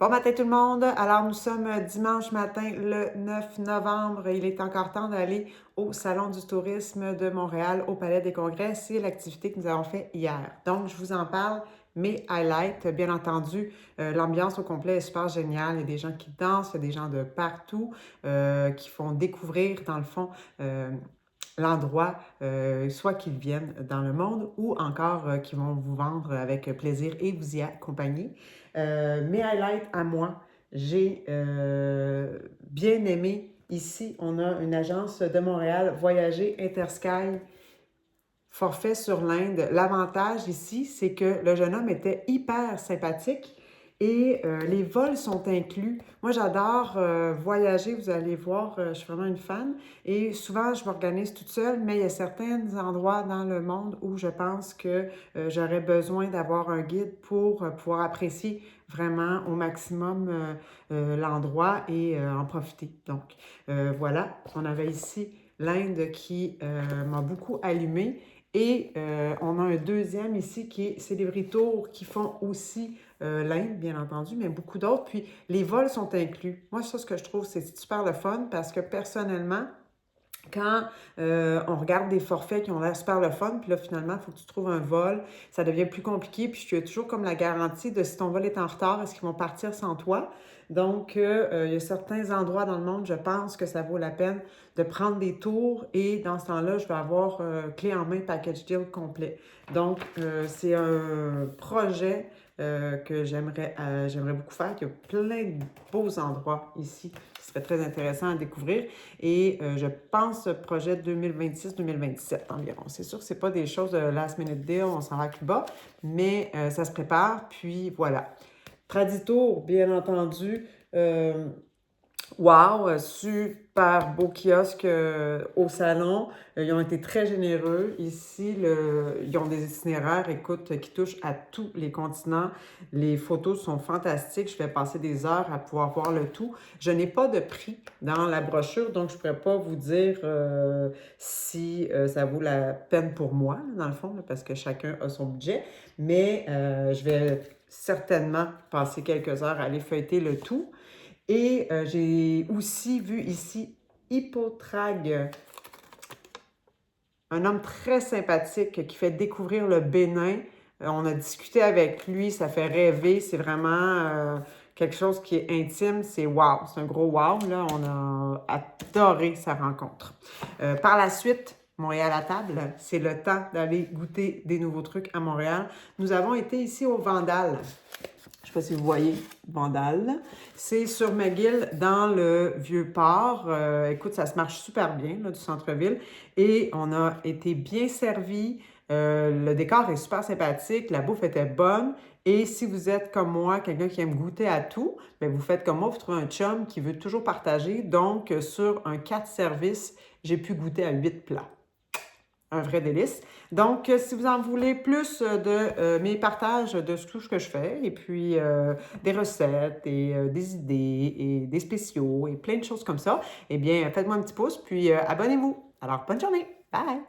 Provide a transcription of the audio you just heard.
Bon matin tout le monde. Alors nous sommes dimanche matin le 9 novembre. Il est encore temps d'aller au Salon du tourisme de Montréal au Palais des Congrès. C'est l'activité que nous avons fait hier. Donc je vous en parle, mes highlights. Bien entendu, l'ambiance au complet est super géniale. Il y a des gens qui dansent, il y a des gens de partout qui font découvrir dans le fond l'endroit, soit qu'ils viennent dans le monde ou encore qu'ils vont vous vendre avec plaisir et vous y accompagner. Mes highlights à moi, j'ai bien aimé ici, on a une agence de Montréal, Voyager Intersky, forfait sur l'Inde. L'avantage ici, c'est que le jeune homme était hyper sympathique et les vols sont inclus. Moi, j'adore voyager, vous allez voir, je suis vraiment une fan. Et souvent, je m'organise toute seule, mais il y a certains endroits dans le monde où je pense que j'aurais besoin d'avoir un guide pour pouvoir apprécier vraiment au maximum l'endroit et en profiter. Donc, voilà, on avait ici l'Inde qui m'a beaucoup allumée. Et on a un deuxième ici qui est Celebrity Tour qui font aussi l'Inde, bien entendu, mais beaucoup d'autres. Puis les vols sont inclus. Moi, ça, ce que je trouve, c'est super le fun parce que personnellement, quand on regarde des forfaits qui ont l'air super le fun, puis là, finalement, il faut que tu trouves un vol, ça devient plus compliqué, puis tu as toujours comme la garantie de si ton vol est en retard, est-ce qu'ils vont partir sans toi? Donc, il y a certains endroits dans le monde, je pense que ça vaut la peine de prendre des tours et dans ce temps-là, je vais avoir clé en main package deal complet. Donc, c'est un projet que j'aimerais beaucoup faire, qu'il y a plein de beaux endroits ici qui seraient très intéressants à découvrir. Et je pense projet 2026-2027 environ. C'est sûr que ce n'est pas des choses de last minute deal, on s'en va à Cuba, mais ça se prépare. Puis voilà. Traditour, bien entendu. Wow, super beau kiosque au salon. Ils ont été très généreux. Ici, ils ont des itinéraires, écoute, qui touchent à tous les continents. Les photos sont fantastiques. Je vais passer des heures à pouvoir voir le tout. Je n'ai pas de prix dans la brochure, donc je ne pourrais pas vous dire si ça vaut la peine pour moi, dans le fond, là, parce que chacun a son budget. Mais je vais certainement passer quelques heures à aller feuilleter le tout. Et j'ai aussi vu ici Hippotrag, un homme très sympathique qui fait découvrir le Bénin. On a discuté avec lui, ça fait rêver. C'est vraiment quelque chose qui est intime. C'est wow, c'est un gros wow. Là. On a adoré sa rencontre. Par la suite, Montréal à table, c'est le temps d'aller goûter des nouveaux trucs à Montréal. Nous avons été ici au Vandal. Je ne sais pas si vous voyez, Vandal. C'est sur McGill, dans le Vieux-Port. Écoute, ça se marche super bien, là, du centre-ville. Et on a été bien servis. Le décor est super sympathique. La bouffe était bonne. Et si vous êtes comme moi, quelqu'un qui aime goûter à tout, bien, vous faites comme moi, vous trouvez un chum qui veut toujours partager. Donc, sur un 4 services, j'ai pu goûter à 8 plats. Un vrai délice. Donc, si vous en voulez plus de mes partages de tout ce que je fais, et puis des recettes, et des idées, et des spéciaux, et plein de choses comme ça, eh bien, faites-moi un petit pouce, puis abonnez-vous. Alors, bonne journée! Bye!